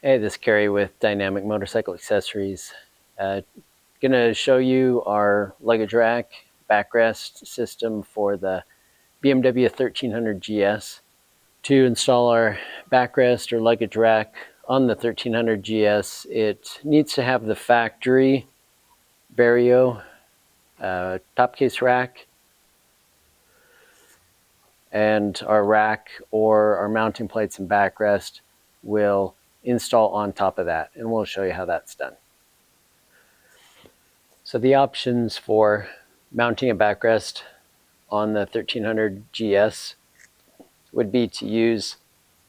Hey, this is Kerry with Dynamic Motorcycle Accessories. Gonna show you our luggage rack backrest system for the BMW 1300 GS. To install our backrest or luggage rack on the 1300 GS, it needs to have the factory Vario top case rack, and our rack or our mounting plates and backrest will install on top of that, and we'll show you how that's done. So the options for mounting a backrest on the 1300 GS would be to use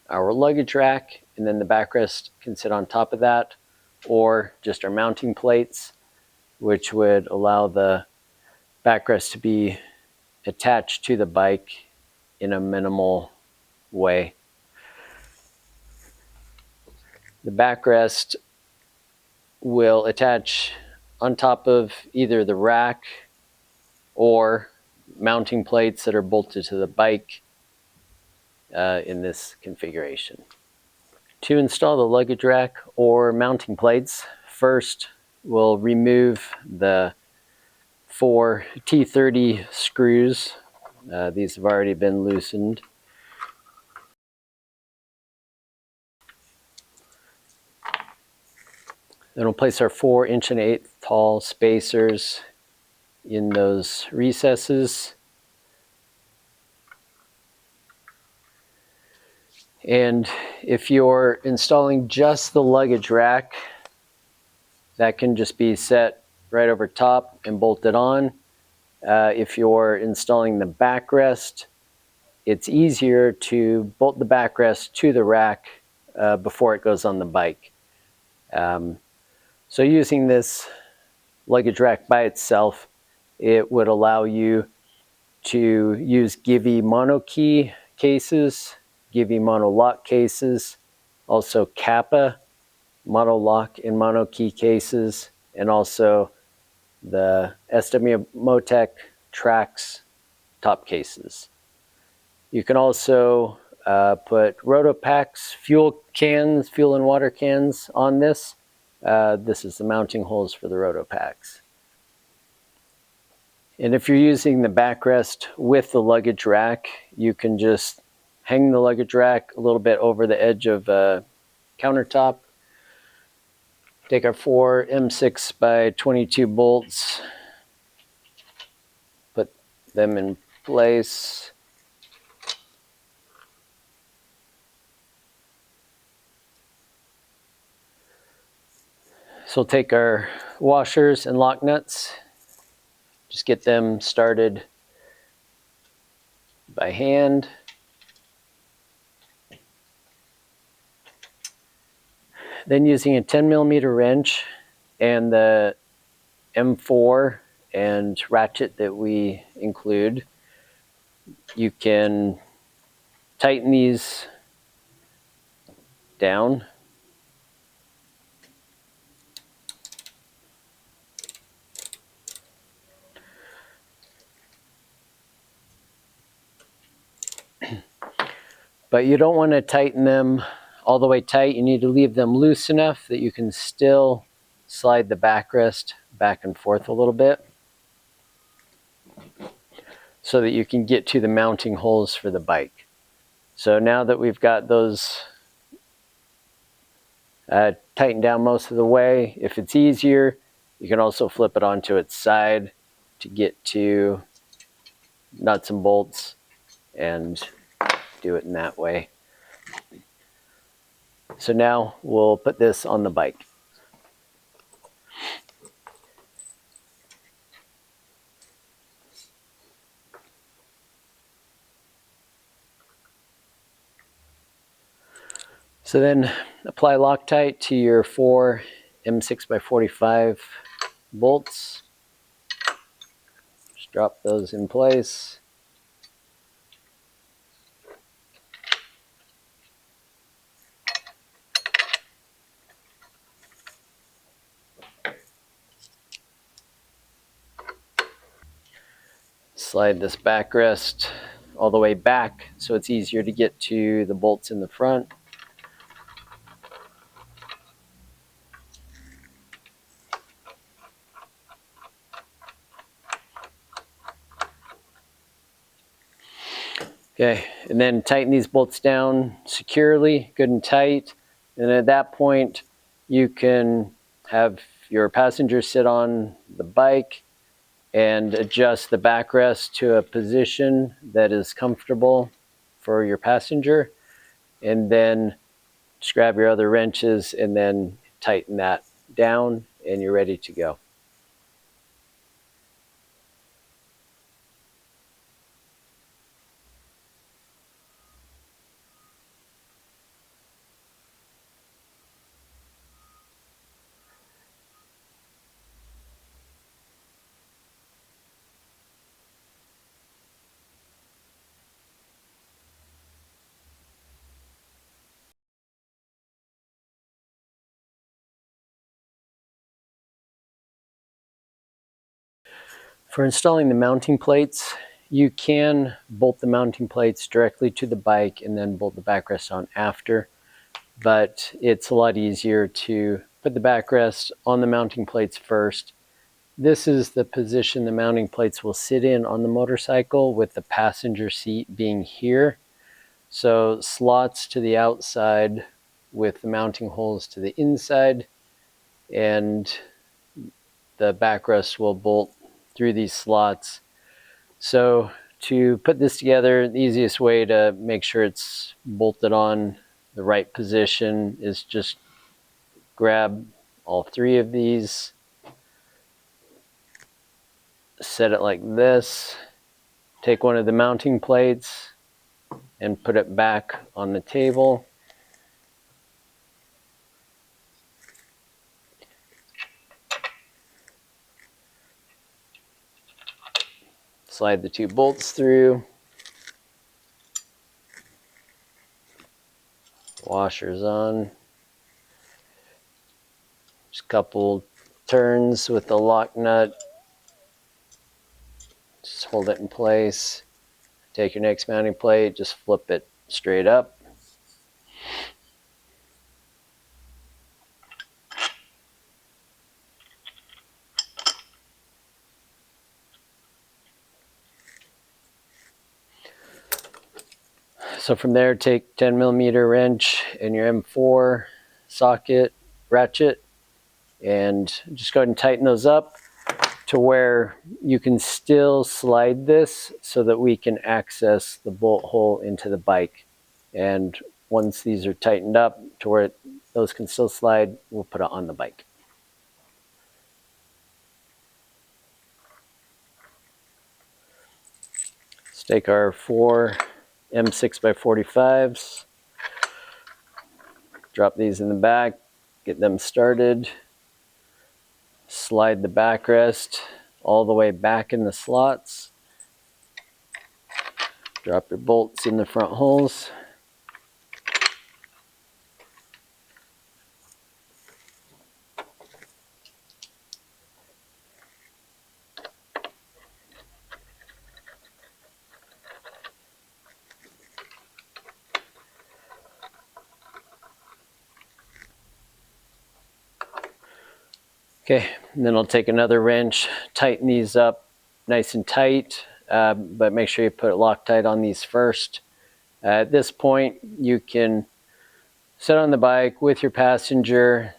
our luggage rack, and then the backrest can sit on top of that, or just our mounting plates, which would allow the backrest to be attached to the bike in a minimal way. The backrest will attach on top of either the rack or mounting plates that are bolted to the bike in this configuration. To install the luggage rack or mounting plates, first we'll remove the 4 T30 screws. These have already been loosened. Then we'll place our 4 1 1/8 tall spacers in those recesses. And if you're installing just the luggage rack, that can just be set right over top and bolted on. If you're installing the backrest, it's easier to bolt the backrest to the rack before it goes on the bike. So using this luggage rack by itself, it would allow you to use Givi mono key cases, Givi mono lock cases, also Kappa mono lock and mono key cases, and also the SW Motec Trax top cases. You can also put Rotopacks fuel cans, fuel and water cans on this. This is the mounting holes for the Rotopacks. And if you're using the backrest with the luggage rack, you can just hang the luggage rack a little bit over the edge of a countertop. Take our 4 M6 by 22 bolts, put them in place. So we'll take our washers and lock nuts, just get them started by hand. Then using a 10mm wrench and the M4 and ratchet that we include, you can tighten these down. But you don't want to tighten them all the way tight. You need to leave them loose enough that you can still slide the backrest back and forth a little bit so that you can get to the mounting holes for the bike. So now that we've got those tightened down most of the way, if it's easier, you can also flip it onto its side to get to nuts and bolts and do it in that way. So now we'll put this on the bike. So then apply Loctite to your 4 M6 by 45 bolts. Just drop those in place. Slide this backrest all the way back so it's easier to get to the bolts in the front. Okay, and then tighten these bolts down securely, good and tight. And at that point, you can have your passenger sit on the bike and adjust the backrest to a position that is comfortable for your passenger. And then just grab your other wrenches and then tighten that down, and you're ready to go. For installing the mounting plates, you can bolt the mounting plates directly to the bike and then bolt the backrest on after, but it's a lot easier to put the backrest on the mounting plates first. This is the position the mounting plates will sit in on the motorcycle, with the passenger seat being here. So slots to the outside with the mounting holes to the inside, and the backrest will bolt through these slots. So to put this together, the easiest way to make sure it's bolted on the right position is just grab all three of these, set it like this, take one of the mounting plates and put it back on the table. Slide the two bolts through. Washers on. Just a couple turns with the lock nut. Just hold it in place. Take your next mounting plate, just flip it straight up. So from there, take 10mm wrench and your M4 socket ratchet and just go ahead and tighten those up to where you can still slide this so that we can access the bolt hole into the bike. And once these are tightened up to where those can still slide, we'll put it on the bike. Let's take our 4 M6x45s, drop these in the back, get them started, slide the backrest all the way back in the slots, drop your bolts in the front holes. Okay, and then I'll take another wrench, tighten these up nice and tight, but make sure you put it Loctite on these first. At this point, you can sit on the bike with your passenger.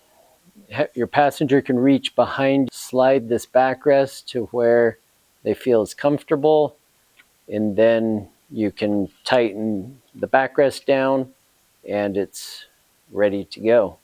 Your passenger can reach behind, slide this backrest to where they feel is comfortable, and then you can tighten the backrest down and it's ready to go.